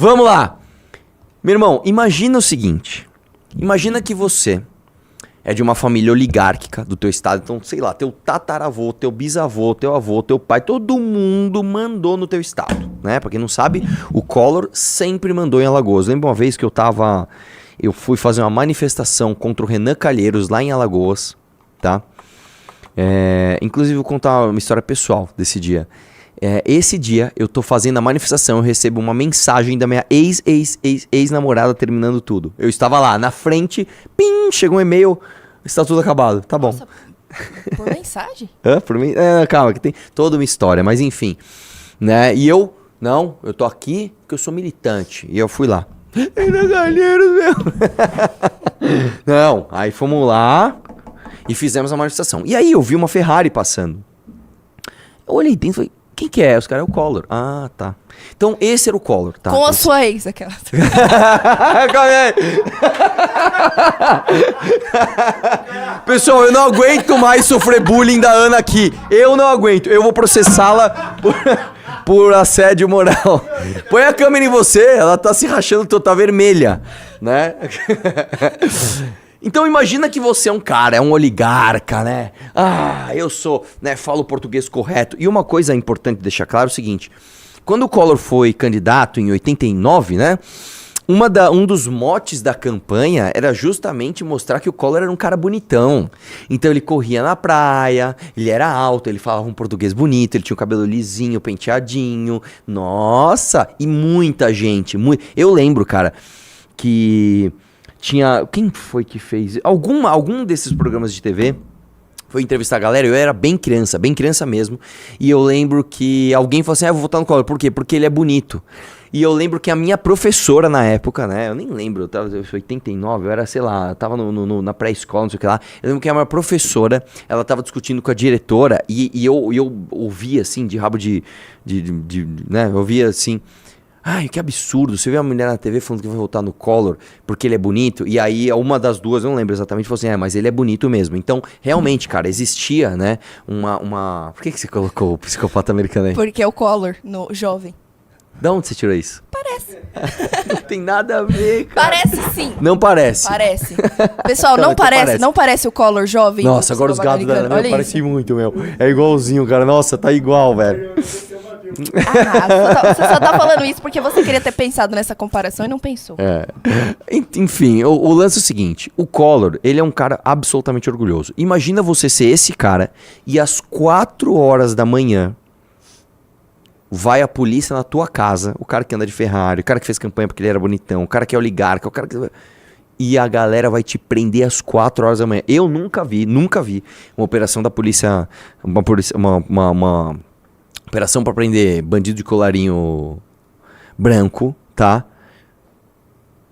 Vamos lá. Meu irmão, imagina o seguinte. Imagina que você é de uma família oligárquica do teu estado. Então, sei lá, teu tataravô, teu bisavô, teu avô, teu pai, todo mundo mandou no teu estado, né? Pra quem não sabe, o Collor sempre mandou em Alagoas. Lembra uma vez que eu fui fazer uma manifestação contra o Renan Calheiros lá em Alagoas, tá? Inclusive, vou contar uma história pessoal desse dia. Esse dia, eu tô fazendo a manifestação, eu recebo uma mensagem da minha ex-namorada terminando tudo. Eu estava lá, na frente, pim, chegou um e-mail, está tudo acabado, tá bom. Nossa, por mensagem? Por mim? Calma, que tem toda uma história, mas enfim. Né? E eu tô aqui porque eu sou militante. E eu fui lá. Não, aí fomos lá e fizemos a manifestação. E aí eu vi uma Ferrari passando. Eu olhei dentro e falei, quem que é? Os caras é o Collor. Ah, tá. Então esse era o Collor, tá? Com a sua ex, aquela. Pessoal, eu não aguento mais sofrer bullying da Ana aqui. Eu não aguento. Eu vou processá-la por assédio moral. Põe a câmera em você, ela tá se rachando, tá vermelha, né? Então imagina que você é um cara, é um oligarca, né? Eu sou, né, falo português correto. E uma coisa importante deixar claro é o seguinte. Quando o Collor foi candidato em 89, né? Um dos motes da campanha era justamente mostrar que o Collor era um cara bonitão. Então ele corria na praia, ele era alto, ele falava um português bonito, ele tinha o cabelo lisinho, penteadinho. Nossa! E muita gente. Eu lembro, cara, que tinha... Quem foi que fez? Algum desses programas de TV foi entrevistar a galera. Eu era bem criança mesmo. E eu lembro que alguém falou assim, eu vou votar no Collor. Por quê? Porque ele é bonito. E eu lembro que a minha professora na época, né? Eu nem lembro, eu fui 89, eu era, sei lá, eu tava na pré-escola, não sei o que lá. Eu lembro que a minha professora, ela tava discutindo com a diretora e eu ouvia assim, de rabo né? Eu ouvia assim... Ai, que absurdo, você vê uma mulher na TV falando que vai votar no Collor porque ele é bonito, e aí uma das duas, eu não lembro exatamente, falou assim, mas ele é bonito mesmo. Então, realmente, cara, existia, né, uma... Por que você colocou o psicopata americano aí? Porque é o Collor, no jovem. Da onde você tirou isso? Parece. Não tem nada a ver, cara. Parece sim. Não parece. Parece. Pessoal, não parece o Collor jovem. Nossa, agora os gatos da Ana parecem muito, meu. É igualzinho, cara. Nossa, tá igual, velho. Você só tá falando isso porque você queria ter pensado nessa comparação e não pensou. Enfim, o lance é o seguinte. O Collor, ele é um cara absolutamente orgulhoso. Imagina você ser esse cara e às 4 horas da manhã vai a polícia na tua casa, o cara que anda de Ferrari, o cara que fez campanha porque ele era bonitão, o cara que é oligarca, o cara que... E a galera vai te prender às 4 horas da manhã. Eu nunca vi uma operação da polícia, uma operação pra prender bandido de colarinho branco, tá?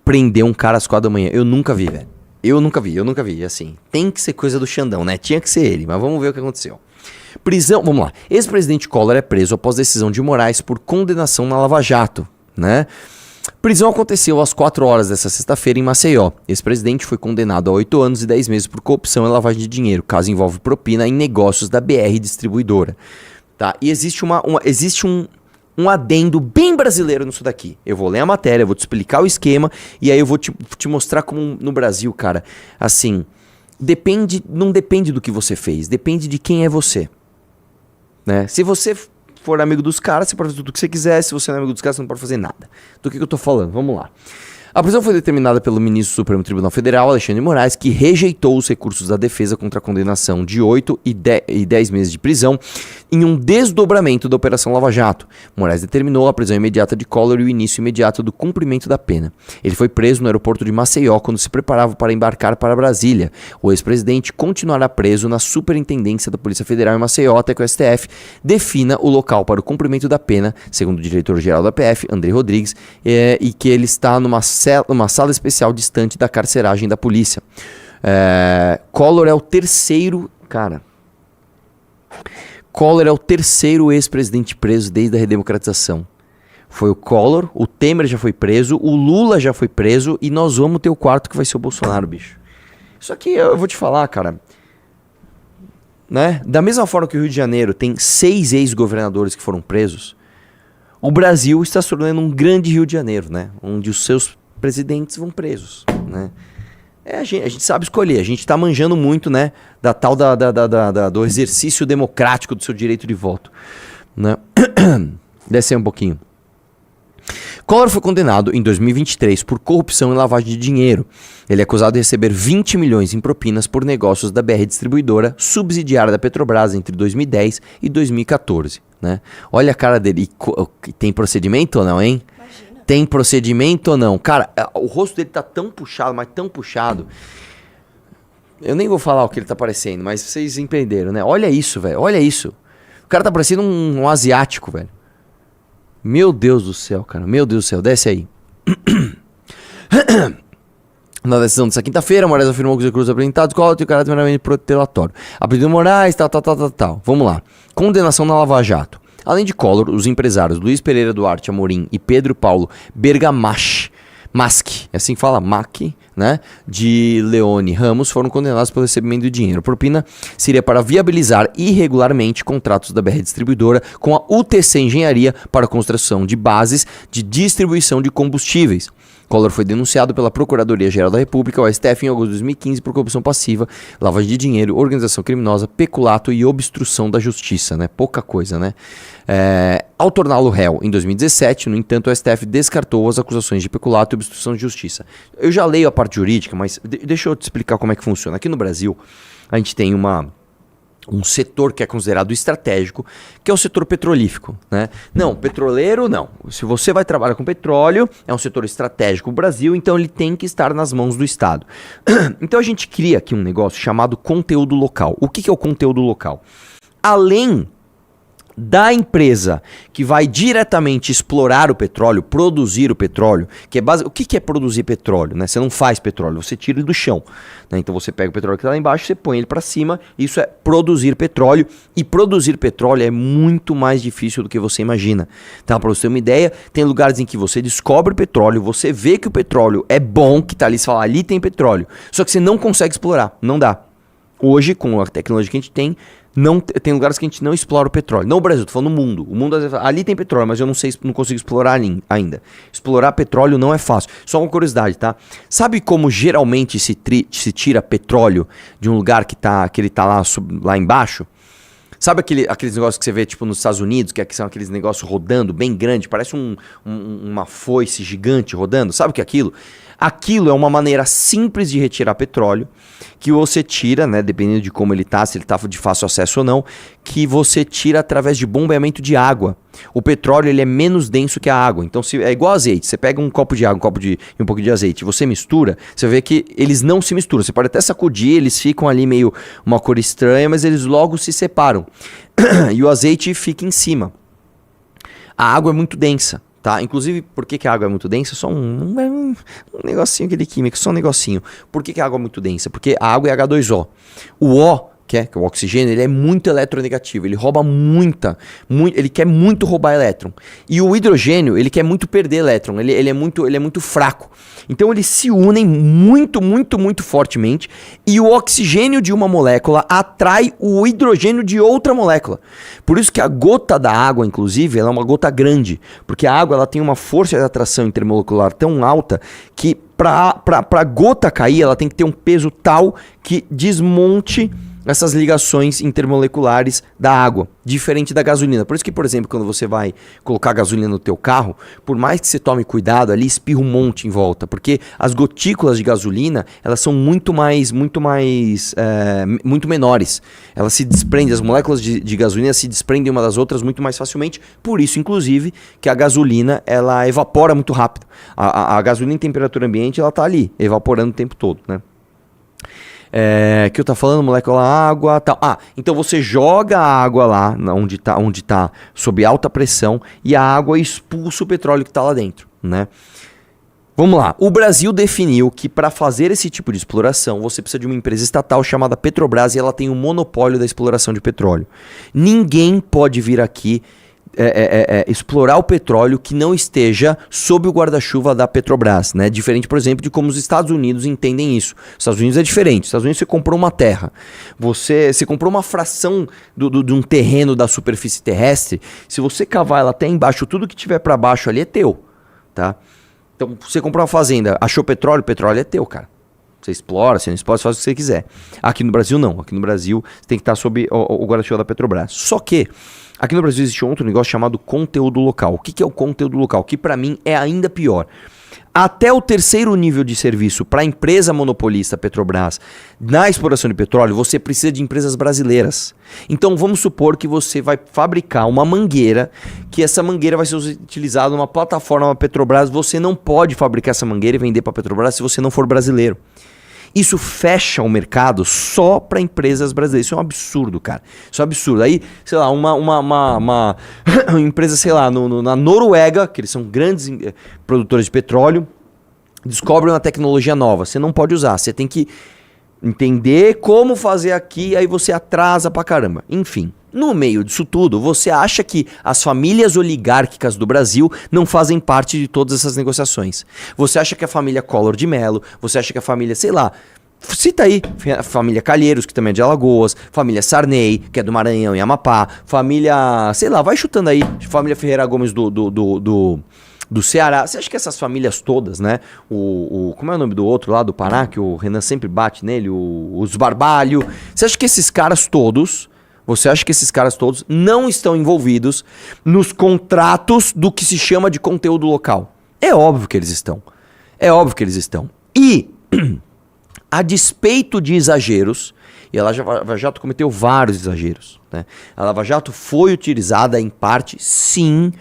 Prender um cara às 4 da manhã. Eu nunca vi, velho. Eu nunca vi, assim. Tem que ser coisa do Xandão, né? Tinha que ser ele, mas vamos ver o que aconteceu. Prisão, vamos lá. Ex-presidente Collor é preso após decisão de Moraes por condenação na Lava Jato, né? Prisão aconteceu às 4 horas dessa sexta-feira em Maceió. Ex-presidente foi condenado a 8 anos e 10 meses por corrupção e lavagem de dinheiro. Caso envolve propina em negócios da BR Distribuidora. Tá? E existe um adendo bem brasileiro nisso daqui. Eu vou ler a matéria, eu vou te explicar o esquema e aí eu vou te mostrar como no Brasil, cara, assim, não depende do que você fez, depende de quem é você. Né? Se você for amigo dos caras, você pode fazer tudo o que você quiser. Se você não é amigo dos caras, você não pode fazer nada. Do que eu tô falando? Vamos lá. A prisão foi determinada pelo ministro do Supremo Tribunal Federal, Alexandre de Moraes, que rejeitou os recursos da defesa contra a condenação de 8 e 10 meses de prisão em um desdobramento da Operação Lava Jato. Moraes determinou a prisão imediata de Collor e o início imediato do cumprimento da pena. Ele foi preso no aeroporto de Maceió quando se preparava para embarcar para Brasília. O ex-presidente continuará preso na Superintendência da Polícia Federal em Maceió até que o STF defina o local para o cumprimento da pena, segundo o diretor-geral da PF, André Rodrigues, e que ele está numa sala especial distante da carceragem da polícia. Collor é o terceiro... Cara... Collor é o terceiro ex-presidente preso desde a redemocratização. Foi o Collor, o Temer já foi preso, o Lula já foi preso e nós vamos ter o quarto que vai ser o Bolsonaro, bicho. Isso aqui eu vou te falar, cara. Né? Da mesma forma que o Rio de Janeiro tem 6 ex-governadores que foram presos, O Brasil está se tornando um grande Rio de Janeiro, né? Onde os seus presidentes vão presos, né? A gente sabe escolher, a gente tá manjando muito, né? Da tal do exercício democrático do seu direito de voto, né? Desce aí um pouquinho. Collor foi condenado em 2023 por corrupção e lavagem de dinheiro. Ele é acusado de receber 20 milhões em propinas por negócios da BR Distribuidora, subsidiária da Petrobras, entre 2010 e 2014. Né? Olha a cara dele. Tem procedimento ou não, hein? Imagina. Tem procedimento ou não? Cara, o rosto dele tá tão puxado, mas tão puxado. Eu nem vou falar o que ele tá parecendo, mas vocês entenderam, né? Olha isso, velho. Olha isso. O cara tá parecendo um asiático, velho. Meu Deus do céu, cara. Meu Deus do céu. Desce aí. Na decisão dessa quinta-feira, Moraes afirmou que os recursos apresentados têm o caráter meramente protelatório. A pedido de Moraes, tal. Vamos lá. Condenação na Lava Jato. Além de Collor, os empresários Luiz Pereira Duarte Amorim e Pedro Paulo Bergamaschi, é assim que fala, né? De Leone Ramos, foram condenados pelo recebimento de dinheiro. A propina seria para viabilizar irregularmente contratos da BR Distribuidora com a UTC Engenharia para a construção de bases de distribuição de combustíveis. Collor foi denunciado pela Procuradoria-Geral da República, o STF, em agosto de 2015 por corrupção passiva, lavagem de dinheiro, organização criminosa, peculato e obstrução da justiça, né? Pouca coisa, né? Ao torná-lo réu em 2017, no entanto, o STF descartou as acusações de peculato e obstrução de justiça. Eu já leio a parte jurídica, mas deixa eu te explicar como é que funciona. Aqui no Brasil, a gente tem um setor que é considerado estratégico, que é o setor petrolífico, né? Não, petroleiro não. Se você vai trabalhar com petróleo, é um setor estratégico no Brasil, então ele tem que estar nas mãos do Estado. Então a gente cria aqui um negócio chamado conteúdo local. O que é o conteúdo local? Além da empresa que vai diretamente explorar o petróleo, produzir o petróleo, que é o que é produzir petróleo, né? Você não faz petróleo, você tira ele do chão, né? Então você pega o petróleo que está lá embaixo, você põe ele para cima, isso é produzir petróleo, e produzir petróleo é muito mais difícil do que você imagina, tá? Para você ter uma ideia, tem lugares em que você descobre petróleo, você vê que o petróleo é bom, que tá ali, você fala, ali tem petróleo, só que você não consegue explorar, não dá. Hoje, com a tecnologia que a gente tem, tem lugares que a gente não explora o petróleo. Não o Brasil, tô falando no mundo. O mundo, às vezes, ali tem petróleo, mas eu não consigo explorar ali ainda. Explorar petróleo não é fácil. Só uma curiosidade, tá? Sabe como geralmente se tira petróleo de um lugar que ele tá lá embaixo? Sabe aqueles negócios que você vê tipo nos Estados Unidos, que são aqueles negócios rodando bem grande, parece uma foice gigante rodando? Sabe o que é aquilo? Aquilo é uma maneira simples de retirar petróleo, que você tira, né, dependendo de como ele tá, se ele tá de fácil acesso ou não, que você tira através de bombeamento de água. O petróleo ele é menos denso que a água, então é igual azeite. Você pega um copo de água, e um pouco de azeite, você mistura, você vê que eles não se misturam. Você pode até sacudir, eles ficam ali meio uma cor estranha, mas eles logo se separam. E o azeite fica em cima. A água é muito densa. Tá? Inclusive, por que a água é muito densa? Só um negocinho aquele químico, só um negocinho. Por que a água é muito densa? Porque a água é H2O. O O, que é o oxigênio, ele é muito eletronegativo. Ele rouba ele quer muito roubar elétron. E o hidrogênio, ele quer muito perder elétron. Ele é muito fraco. Então eles se unem muito fortemente. E o oxigênio de uma molécula atrai o hidrogênio de outra molécula. Por isso que a gota da água, inclusive, ela é uma gota grande. Porque a água ela tem uma força de atração intermolecular tão alta que para a gota cair, ela tem que ter um peso tal que desmonte essas ligações intermoleculares da água, diferente da gasolina. Por isso que, por exemplo, quando você vai colocar gasolina no teu carro, por mais que você tome cuidado, ali espirra um monte em volta, porque as gotículas de gasolina, elas são muito menores. Elas se desprendem, as moléculas de gasolina se desprendem uma das outras muito mais facilmente, por isso, inclusive, que a gasolina, ela evapora muito rápido. A gasolina em temperatura ambiente, ela tá ali, evaporando o tempo todo, né? Que eu tô falando, molécula água, tal. Então você joga a água lá, onde tá sob alta pressão, e a água expulsa o petróleo que tá lá dentro, né? Vamos lá. O Brasil definiu que para fazer esse tipo de exploração, você precisa de uma empresa estatal chamada Petrobras, e ela tem um monopólio da exploração de petróleo. Ninguém pode vir aqui explorar o petróleo que não esteja sob o guarda-chuva da Petrobras, né? Diferente, por exemplo, de como os Estados Unidos entendem isso. Os Estados Unidos é diferente. Os Estados Unidos você comprou uma terra, você comprou uma fração de um terreno da superfície terrestre. Se você cavar ela até embaixo, tudo que tiver para baixo ali é teu, tá? Então, você comprou uma fazenda, achou petróleo, petróleo é teu, cara. Você explora, você não explora, você faz o que você quiser. Aqui no Brasil, não. Aqui no Brasil, você tem que estar sob o guarda-chuva da Petrobras. Só que aqui no Brasil existe outro negócio chamado conteúdo local. O que é o conteúdo local? Que para mim é ainda pior. Até o terceiro nível de serviço para a empresa monopolista Petrobras na exploração de petróleo, você precisa de empresas brasileiras. Então vamos supor que você vai fabricar uma mangueira, que essa mangueira vai ser utilizada numa plataforma Petrobras. Você não pode fabricar essa mangueira e vender para a Petrobras se você não for brasileiro. Isso fecha o mercado só para empresas brasileiras. Isso é um absurdo, cara. Isso é um absurdo. Aí, sei lá, uma empresa, sei lá, na Noruega, que eles são grandes produtores de petróleo, descobrem uma tecnologia nova. Você não pode usar. Você tem que entender como fazer aqui, aí você atrasa pra caramba. Enfim, no meio disso tudo, você acha que as famílias oligárquicas do Brasil não fazem parte de todas essas negociações. Você acha que a família Collor de Mello, você acha que a família, sei lá, cita aí, família Calheiros, que também é de Alagoas, família Sarney, que é do Maranhão e Amapá, família, sei lá, vai chutando aí, família Ferreira Gomes do Ceará. Você acha que essas famílias todas, né? Como é o nome do outro lá do Pará, que o Renan sempre bate nele, os Barbalho. Você acha que esses caras todos não estão envolvidos nos contratos do que se chama de conteúdo local? É óbvio que eles estão. É óbvio que eles estão. E, a despeito de exageros, e a Lava Jato cometeu vários exageros, né? A Lava Jato foi utilizada em parte, sim,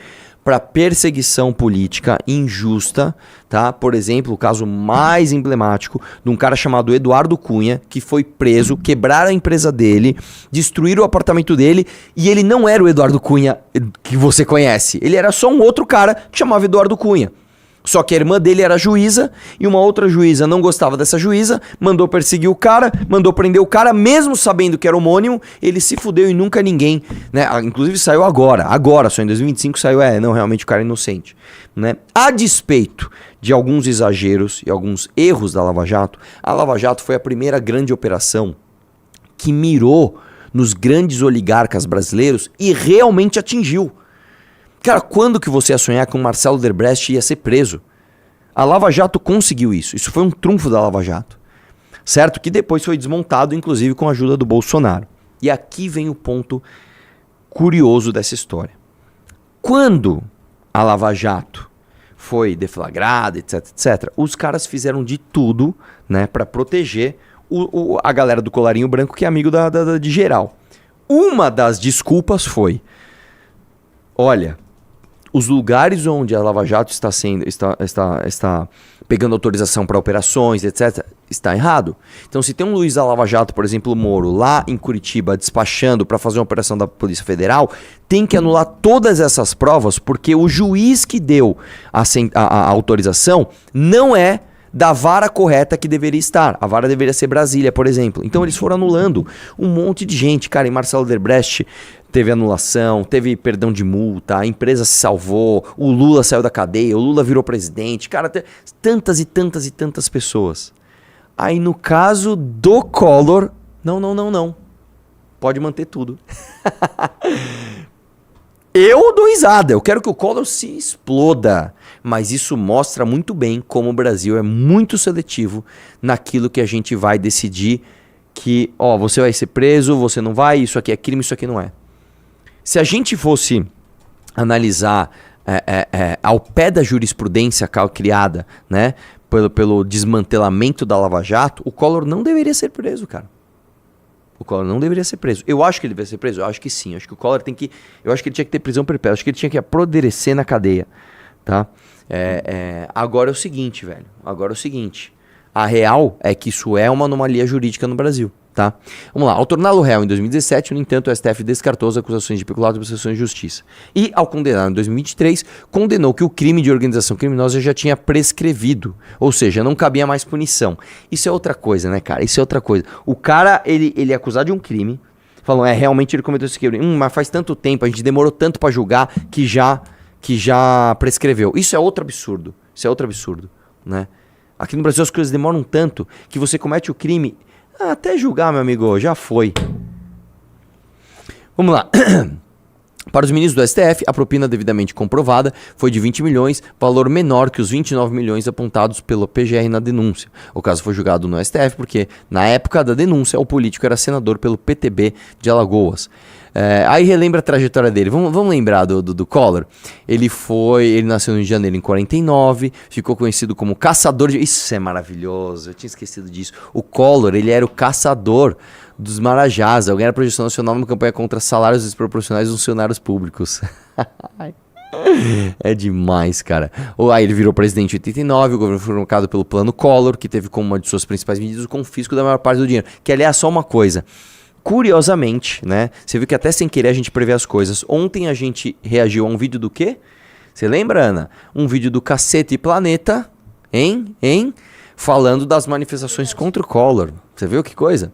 para perseguição política injusta, tá? Por exemplo, o caso mais emblemático de um cara chamado Eduardo Cunha, que foi preso, quebraram a empresa dele, destruíram o apartamento dele, e ele não era o Eduardo Cunha que você conhece. Ele era só um outro cara que chamava Eduardo Cunha. Só que a irmã dele era juíza e uma outra juíza não gostava dessa juíza, mandou perseguir o cara, mandou prender o cara, mesmo sabendo que era homônimo, ele se fudeu e nunca ninguém, né? Inclusive saiu agora, só em 2025 saiu, não, realmente o cara é inocente, né? A despeito de alguns exageros e alguns erros da Lava Jato, a Lava Jato foi a primeira grande operação que mirou nos grandes oligarcas brasileiros e realmente atingiu. Cara, quando que você ia sonhar que o Marcelo Odebrecht ia ser preso? A Lava Jato conseguiu isso. Isso foi um trunfo da Lava Jato. Certo? Que depois foi desmontado, inclusive com a ajuda do Bolsonaro. E aqui vem o ponto curioso dessa história. Quando a Lava Jato foi deflagrada, etc, etc, os caras fizeram de tudo, né, para proteger a galera do colarinho branco, que é amigo de geral. Uma das desculpas foi: olha, os lugares onde a Lava Jato está pegando autorização para operações, etc., está errado. Então, se tem um Luiz da Lava Jato, por exemplo, o Moro, lá em Curitiba, despachando para fazer uma operação da Polícia Federal, tem que anular todas essas provas, porque o juiz que deu a autorização não é da vara correta que deveria estar. A vara deveria ser Brasília, por exemplo. Então eles foram anulando um monte de gente. Cara, em Marcelo Odebrecht teve anulação, teve perdão de multa, a empresa se salvou, o Lula saiu da cadeia, o Lula virou presidente. Cara, tantas e tantas e tantas pessoas. Aí no caso do Collor, não. Pode manter tudo. Eu dou risada, eu quero que o Collor se exploda, mas isso mostra muito bem como o Brasil é muito seletivo naquilo que a gente vai decidir que, você vai ser preso, você não vai, isso aqui é crime, isso aqui não é. Se a gente fosse analisar ao pé da jurisprudência criada, né, pelo desmantelamento da Lava Jato, o Collor não deveria ser preso, cara. O Collor não deveria ser preso. Eu acho que ele deveria ser preso? Eu acho que sim. Eu acho que o Collor eu acho que ele tinha que ter prisão perpétua. Eu acho que ele tinha que apodrecer na cadeia. Tá? Agora é o seguinte, velho. A real é que isso é uma anomalia jurídica no Brasil. Tá? Vamos lá. Ao torná-lo réu em 2017, no entanto, o STF descartou as acusações de peculato e obstrução de justiça. E, ao condenar em 2023, condenou que o crime de organização criminosa já tinha prescrevido. Ou seja, não cabia mais punição. Isso é outra coisa, né, cara? Isso é outra coisa. O cara, ele é acusado de um crime, Falam, realmente ele cometeu esse crime. Mas faz tanto tempo, a gente demorou tanto pra julgar que já prescreveu. Isso é outro absurdo. Isso é outro absurdo, né? Aqui no Brasil as coisas demoram tanto que você comete o crime, até julgar, meu amigo, já foi. Vamos lá. Para os ministros do STF, a propina devidamente comprovada foi de 20 milhões, valor menor que os 29 milhões apontados pelo PGR na denúncia. O caso foi julgado no STF porque, na época da denúncia, o político era senador pelo PTB de Alagoas. Aí relembra a trajetória dele. Vamos lembrar do Collor. Ele nasceu no Rio de Janeiro em 49, ficou conhecido como caçador de... Isso é maravilhoso, eu tinha esquecido disso. O Collor, ele era o caçador dos Marajás. Alguém era projeção nacional numa campanha contra salários desproporcionais dos funcionários públicos. É demais, cara. Aí ele virou presidente em 89, o governo foi marcado pelo Plano Collor, que teve como uma de suas principais medidas o confisco da maior parte do dinheiro. Que, aliás, só uma coisa... Curiosamente, né? Você viu que até sem querer a gente prevê as coisas. Ontem a gente reagiu a um vídeo do quê? Você lembra, Ana? Um vídeo do Cacete Planeta, hein? Falando das manifestações contra o Collor. Você viu que coisa?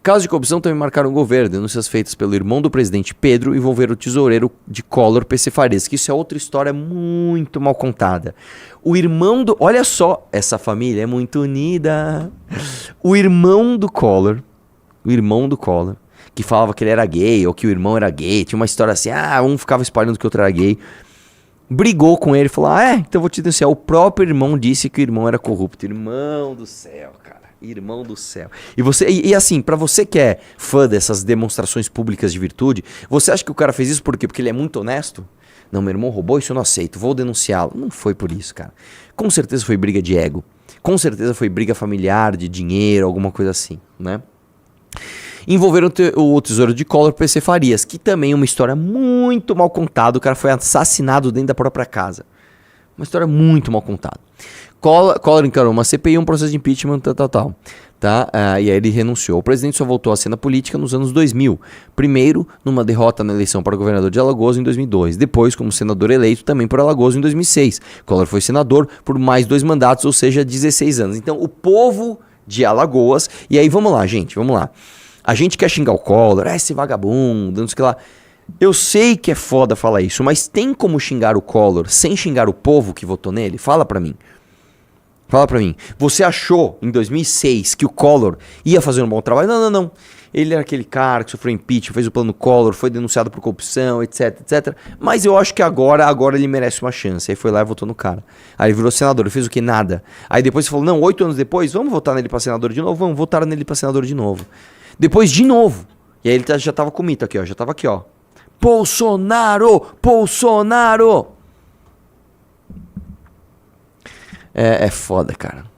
Casos de corrupção também marcaram o governo. Denúncias feitas pelo irmão do presidente Pedro envolveram o tesoureiro de Collor, PC Farias. Que isso é outra história muito mal contada. O irmão do... Olha só, essa família é muito unida. O irmão do Collor, que falava que ele era gay, ou que o irmão era gay, tinha uma história assim, um ficava espalhando que o outro era gay, brigou com ele, falou, então vou te denunciar. O próprio irmão disse que o irmão era corrupto. Irmão do céu, cara, irmão do céu. E assim, pra você que é fã dessas demonstrações públicas de virtude, você acha que o cara fez isso por quê? Porque ele é muito honesto? Não, meu irmão roubou, isso eu não aceito, vou denunciá-lo. Não foi por isso, cara. Com certeza foi briga de ego, com certeza foi briga familiar, de dinheiro, alguma coisa assim, né? Envolveram o tesouro de Collor, PC Farias, que também é uma história muito mal contada. O cara foi assassinado dentro da própria casa. Uma história muito mal contada. Collor encarou uma CPI, um processo de impeachment, tal. Tá? E aí ele renunciou. O presidente só voltou à cena política nos anos 2000. Primeiro, numa derrota na eleição para governador de Alagoas em 2002. Depois, como senador eleito também por Alagoas em 2006. Collor foi senador por mais 2 mandatos, ou seja, 16 anos. Então, o povo de Alagoas... E aí, vamos lá, gente, vamos lá. A gente quer xingar o Collor, esse vagabundo, não sei o que lá. Eu sei que é foda falar isso, mas tem como xingar o Collor sem xingar o povo que votou nele? Fala pra mim. Fala pra mim. Você achou, em 2006, que o Collor ia fazer um bom trabalho? Não. Ele era aquele cara que sofreu impeachment, fez o plano Collor, foi denunciado por corrupção, etc. Mas eu acho que agora ele merece uma chance. Aí foi lá e votou no cara. Aí ele virou senador, ele fez o que? Nada. Aí depois você falou, não, 8 anos depois, vamos votar nele pra senador de novo? Vamos votar nele pra senador de novo. Depois de novo. E aí ele já tava com o mito aqui, ó. Já tava aqui, ó. Bolsonaro! É foda, cara.